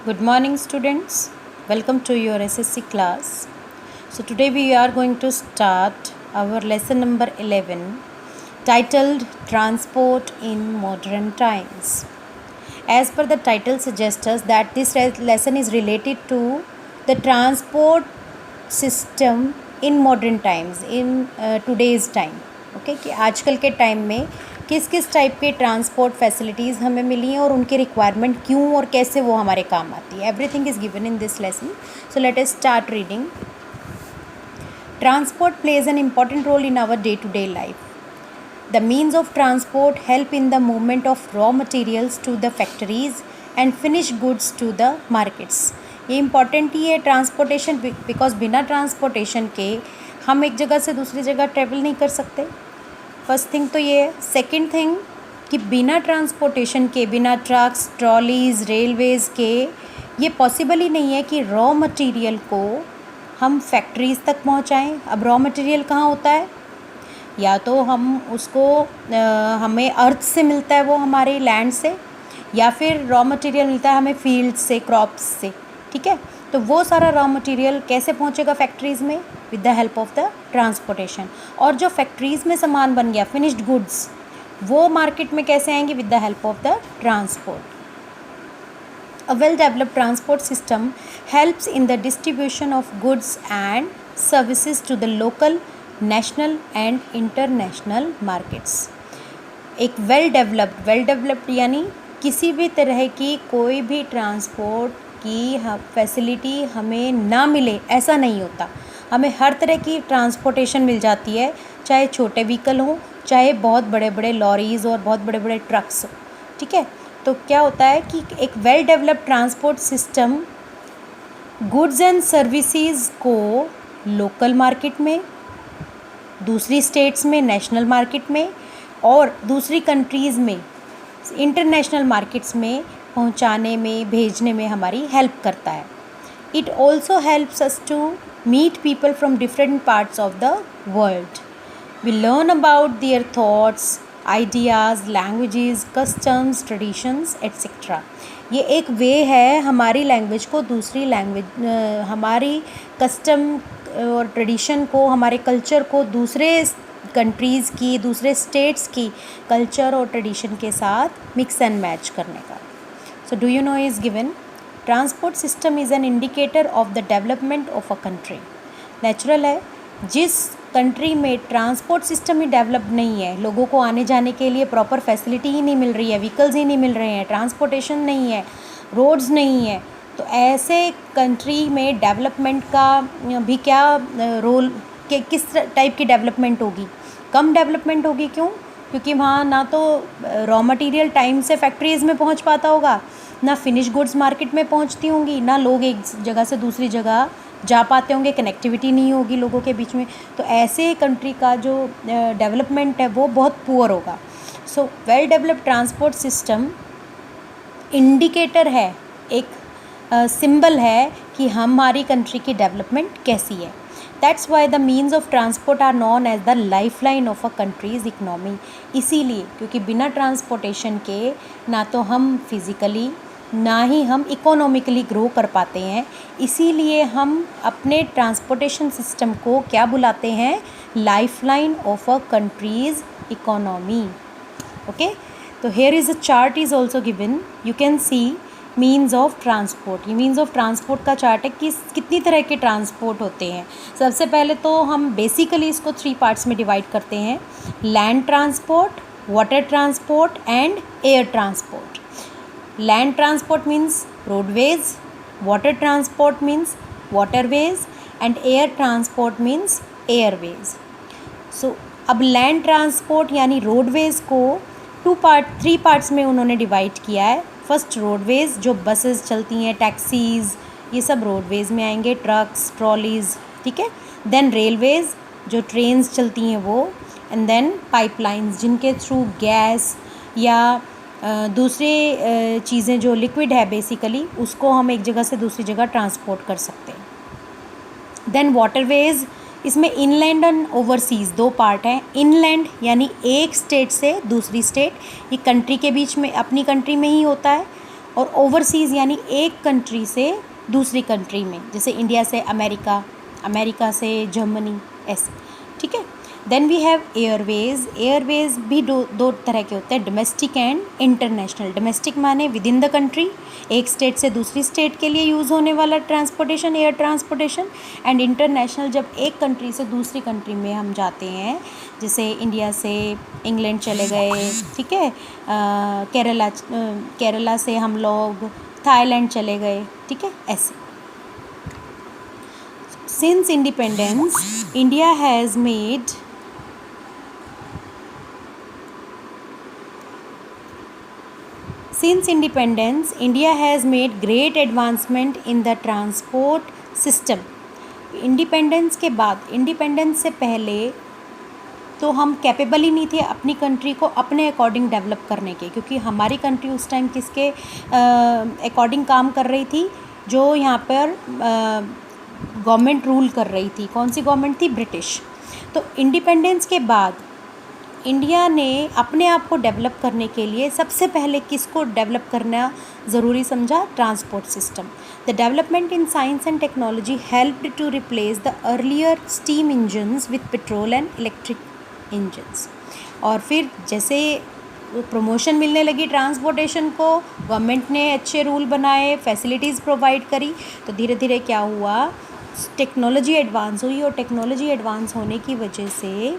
Good morning, students. Welcome to your SSC class. So, today we are going to start our lesson number 11 titled Transport in Modern Times. As per the title suggests us that this lesson is related to the transport system in modern times, in today's time. Okay, कि आजकल के time में किस किस type के transport facilities हमें मिली हैं और उनकी रिक्वायरमेंट क्यों और कैसे वो हमारे काम आती है. Everything is given in this lesson. So let us start reading. Transport plays an important role in our day-to-day life. The means of transport help in the movement of raw materials to the factories and finished goods to the markets. ये important ही है transportation, because बिना transportation के हम एक जगह से दूसरी जगह ट्रेवल नहीं कर सकते. फर्स्ट थिंग तो ये है. सेकेंड थिंग कि बिना ट्रांसपोर्टेशन के, बिना ट्रक्स, ट्रॉलीज़, रेलवेज़ के ये पॉसिबल ही नहीं है कि रॉ मटेरियल को हम फैक्ट्रीज़ तक पहुंचाएं. अब रॉ मटेरियल कहाँ होता है? या तो हम उसको हमें अर्थ से मिलता है, वो हमारे लैंड से, या फिर रॉ मटेरियल मिलता है हमें फील्ड से, क्रॉप्स से. ठीक है, तो वो सारा रॉ मटेरियल कैसे पहुंचेगा फैक्ट्रीज़ में? With the help of the transportation. और जो फैक्ट्रीज़ में सामान बन गया, फिनिश्ड गुड्स, वो मार्केट में कैसे आएंगे? With the help of the transport. A well-developed transport system helps in the distribution of goods and services to the local, national and international markets. एक well-developed यानी किसी भी तरह की कोई भी ट्रांसपोर्ट की फैसिलिटी हमें ना मिले ऐसा नहीं होता. हमें हर तरह की ट्रांसपोर्टेशन मिल जाती है, चाहे छोटे व्हीकल हों, चाहे बहुत बड़े बड़े लॉरीज़ और बहुत बड़े बड़े ट्रक्स हों. ठीक है, तो क्या होता है कि एक well developed transport system goods and services को लोकल मार्केट में, दूसरी स्टेट्स में नेशनल मार्केट में, और दूसरी कंट्रीज़ में इंटरनेशनल मार्केट्स में पहुंचाने में, भेजने में हमारी हेल्प करता है. It also helps us to meet people from different parts of the world. We learn about their thoughts, ideas, languages, customs, traditions etcetera. ये एक वे है हमारी लैंग्वेज को दूसरी लैंग्वेज, हमारी कस्टम और ट्रेडिशन को, हमारे कल्चर को दूसरे कंट्रीज़ की, दूसरे स्टेट्स की कल्चर और ट्रेडिशन के साथ मिक्स एंड मैच करने का. So do you know is given transport system is an indicator of the development of a country. Natural है, जिस कंट्री में ट्रांसपोर्ट सिस्टम ही डेवलप नहीं है, लोगों को आने जाने के लिए प्रॉपर फैसिलिटी ही नहीं मिल रही है, व्हीकल्स ही नहीं मिल रहे हैं, ट्रांसपोर्टेशन नहीं है, रोड्स नहीं है, तो ऐसे कंट्री में डेवलपमेंट का भी क्या रोल, के किस टाइप की डेवलपमेंट होगी? कम डेवलपमेंट होगी. क्यों? क्योंकि वहाँ ना तो रॉ मटेरियल टाइम से फैक्ट्रीज़ में पहुँच पाता होगा, ना फिनिश गुड्स मार्केट में पहुँचती होंगी, ना लोग एक जगह से दूसरी जगह जा पाते होंगे, कनेक्टिविटी नहीं होगी लोगों के बीच में. तो ऐसे कंट्री का जो डेवलपमेंट है वो बहुत पुअर होगा. So well developed transport system indicator है, एक सिंबल है कि हमारी कंट्री की डेवलपमेंट कैसी है. That's why the means of transport are known as the life line of a country's economy. इसीलिए क्योंकि बिना ट्रांसपोर्टेशन के ना तो हम फिज़िकली ना ही हम इकोनॉमिकली ग्रो कर पाते हैं, इसीलिए हम अपने ट्रांसपोर्टेशन सिस्टम को क्या बुलाते हैं? Life line of a countries economy. Okay, तो here is a chart is also given. You can see means of transport. ये मीन्स ऑफ ट्रांसपोर्ट का चार्ट है कि कितनी तरह के ट्रांसपोर्ट होते हैं. सबसे पहले तो हम बेसिकली इसको 3 पार्ट्स में डिवाइड करते हैं: land transport, water transport and air transport. Land transport means roadways, water transport means waterways and air transport means airways. So अब land transport यानी roadways को 3 पार्ट्स में उन्होंने डिवाइड किया है. फर्स्ट रोडवेज़, जो बसेस चलती हैं, टैक्सीज़, ये सब रोडवेज़ में आएंगे, ट्रक्स, ट्रॉलीज़. ठीक है. देन रेलवेज़, जो ट्रेन्स चलती हैं वो. एंड देन पाइपलाइंस, जिनके थ्रू गैस या दूसरी चीज़ें जो लिक्विड है बेसिकली, उसको हम एक जगह से दूसरी जगह ट्रांसपोर्ट कर सकते हैं. देन वाटरवेज़, इसमें इनलैंड एंड ओवरसीज़ 2 पार्ट हैं. इनलैंड यानी एक स्टेट से दूसरी स्टेट, ये कंट्री के बीच में, अपनी कंट्री में ही होता है. और ओवरसीज़ यानी एक कंट्री से दूसरी कंट्री में, जैसे इंडिया से अमेरिका, अमेरिका से जर्मनी, ऐसे, ठीक है। Then we have airways. Airways भी दो तरह के होते हैं, डोमेस्टिक एंड इंटरनेशनल। डोमेस्टिक माने विद इन द कंट्री, एक स्टेट से दूसरी स्टेट के लिए यूज़ होने वाला transportation, air transportation. And international जब एक कंट्री से दूसरी कंट्री में हम जाते हैं, जैसे इंडिया से इंग्लैंड चले गए, ठीक है, केरला से हम लोग थाईलैंड चले गए, ठीक है, ऐसे। Since independence, India has made great advancement in the transport system. Independence के बाद, इंडिपेंडेंस से पहले तो हम कैपेबल ही नहीं थे अपनी कंट्री को अपने अकॉर्डिंग डेवलप करने के, क्योंकि हमारी कंट्री उस टाइम किसके अकॉर्डिंग काम कर रही थी, जो यहाँ पर गवर्नमेंट रूल कर रही थी। कौन सी गवर्नमेंट थी? ब्रिटिश। तो इंडिपेंडेंस के बाद इंडिया ने अपने आप को डेवलप करने के लिए सबसे पहले किसको डेवलप करना ज़रूरी समझा? Transport system. The development in science and technology helped to replace the earlier steam engines with petrol and electric engines. और फिर जैसे प्रमोशन मिलने लगी ट्रांसपोर्टेशन को, गवर्नमेंट ने अच्छे रूल बनाए, फैसिलिटीज़ प्रोवाइड करी, तो धीरे धीरे क्या हुआ, टेक्नोलॉजी एडवांस हुई। और टेक्नोलॉजी एडवांस होने की वजह से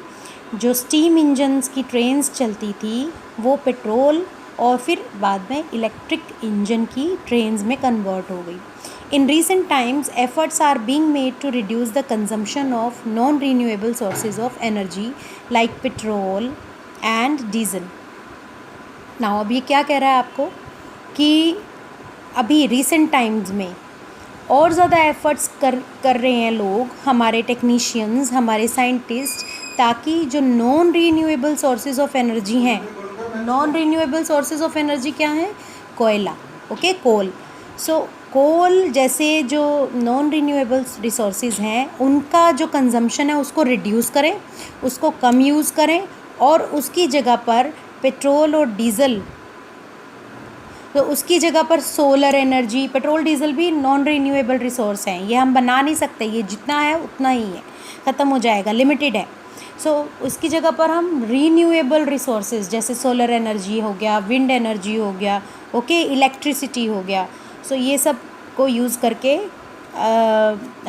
जो स्टीम इंजन्स की ट्रेन्स चलती थी वो पेट्रोल और फिर बाद में इलेक्ट्रिक इंजन की ट्रेन्स में कन्वर्ट हो गई। In recent times, efforts are being made to reduce the consumption of non-renewable sources of energy like petrol and diesel. Now, अब ये क्या कह रहा है आपको कि अभी recent times में और ज़्यादा efforts कर रहे हैं लोग, हमारे टेक्नीशियंस, हमारे साइंटिस्ट, ताकि जो non renewable sources of energy हैं, non renewable sources of energy क्या हैं? कोयला, ओके, कोल। सो कोल जैसे जो नॉन रीन्यूएबल रिसोर्सेज हैं, उनका जो कंजम्पशन है उसको रिड्यूस करें, उसको कम यूज़ करें, और उसकी जगह पर पेट्रोल और डीज़ल, तो उसकी जगह पर सोलर एनर्जी, पेट्रोल डीज़ल भी नॉन रीन्यूएबल रिसोर्स हैं, ये हम बना नहीं सकते, ये जितना है उतना ही है, ख़त्म हो जाएगा, लिमिटेड है। सो उसकी जगह पर हम रीन्यूएबल रिसोर्सेज जैसे सोलर एनर्जी हो गया, विंड एनर्जी हो गया, ओके, इलेक्ट्रिसिटी हो गया, सो ये सब को यूज़ करके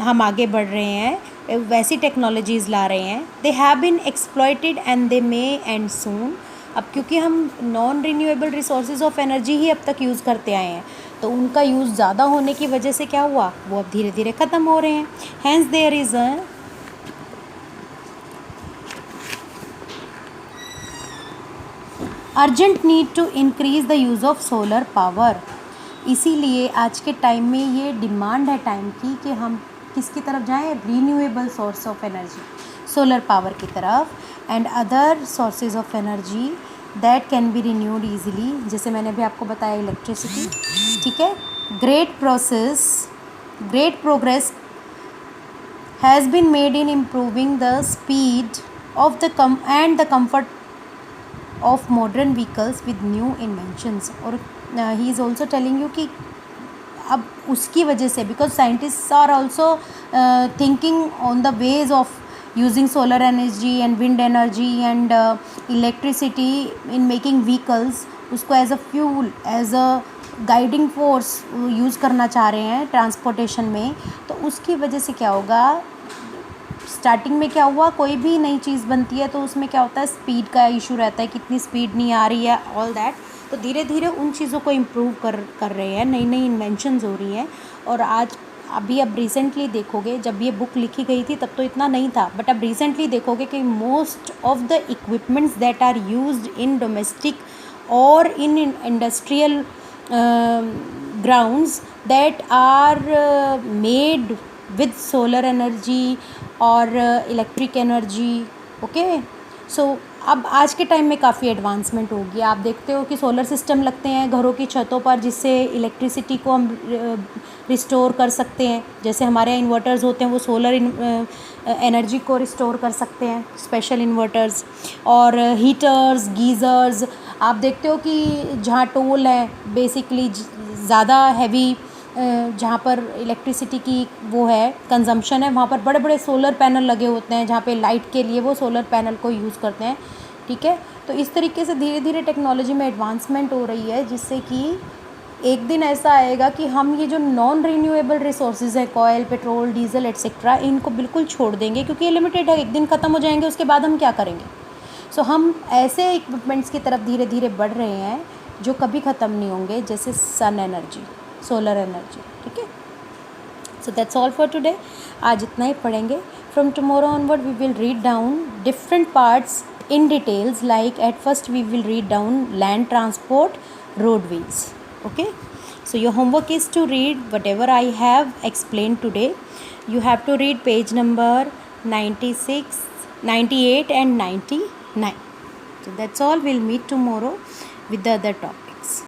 हम आगे बढ़ रहे हैं, वैसी टेक्नोलॉजीज़ ला रहे हैं। They have been exploited and they may end soon. अब क्योंकि हम non renewable resources of energy ही अब तक यूज़ करते आए हैं, तो उनका यूज़ ज़्यादा होने की वजह से क्या हुआ, वो अब धीरे धीरे ख़त्म हो रहे हैं। Hence there is a urgent need to increase the use of solar power. इसीलिए आज के टाइम में ये डिमांड है टाइम की कि हम किसकी तरफ जाएं, renewable source of energy, solar power की तरफ, and other sources of energy that can be renewed easily, जैसे मैंने भी आपको बताया इलेक्ट्रिसिटी, ठीक है। Great progress has been made in improving the speed of the comfort of modern vehicles with new inventions. और he is also telling you कि अब उसकी वजह से, because scientists are also thinking on the ways of using solar energy and wind energy and electricity in making vehicles, उसको as a fuel, as a guiding force use करना चाह रहे हैं ट्रांसपोर्टेशन में। तो उसकी वजह से क्या होगा, स्टार्टिंग में क्या हुआ, कोई भी नई चीज़ बनती है तो उसमें क्या होता है, स्पीड का इशू रहता है, कितनी स्पीड नहीं आ रही है, ऑल दैट। तो धीरे धीरे उन चीज़ों को इम्प्रूव कर रहे हैं, नई नई इन्वेंशंस हो रही हैं। और आज अभी अब रिसेंटली देखोगे, जब ये बुक लिखी गई थी तब तो इतना नहीं था, बट अब रिसेंटली देखोगे कि most of the equipments that are used in domestic और in industrial grounds that are made with solar energy or electric energy, okay. So अब आज के टाइम में काफ़ी एडवांसमेंट होगी। आप देखते हो कि सोलर सिस्टम लगते हैं घरों की छतों पर, जिससे इलेक्ट्रिसिटी को हम रिस्टोर कर सकते हैं। जैसे हमारे यहाँ इन्वर्टर्स होते हैं वो सोलर एनर्जी को रिस्टोर कर सकते हैं, स्पेशल इन्वर्टर्स। और हीटर्स, गीज़र्स, आप देखते हो कि जहाँ टोल है बेसिकली ज़्यादा हैवी, जहाँ पर इलेक्ट्रिसिटी की वो है कंजम्पशन है, वहाँ पर बड़े बड़े सोलर पैनल लगे होते हैं, जहाँ पे लाइट के लिए वो सोलर पैनल को यूज़ करते हैं। ठीक है, तो इस तरीके से धीरे धीरे टेक्नोलॉजी में एडवांसमेंट हो रही है, जिससे कि एक दिन ऐसा आएगा कि हम ये जो नॉन रीन्यूएबल रिसोर्सेज है, कोयल, पेट्रोल, डीजल एट्सेट्रा, इनको बिल्कुल छोड़ देंगे, क्योंकि ये लिमिटेड है, एक दिन ख़त्म हो जाएंगे, उसके बाद हम क्या करेंगे। सो हम ऐसे इक्विपमेंट्स की तरफ धीरे धीरे बढ़ रहे हैं जो कभी ख़त्म नहीं होंगे, जैसे सन एनर्जी, सोलर एनर्जी। ठीक है, so that's all for today. आज इतना ही पढ़ेंगे। From tomorrow onward we will read down different parts in details, like at first we will read down land transport, roadways. Okay, so your homework is to read whatever I have explained today. You have to read page number 96, 98 and 99. So that's all. We'll meet tomorrow with the other topics.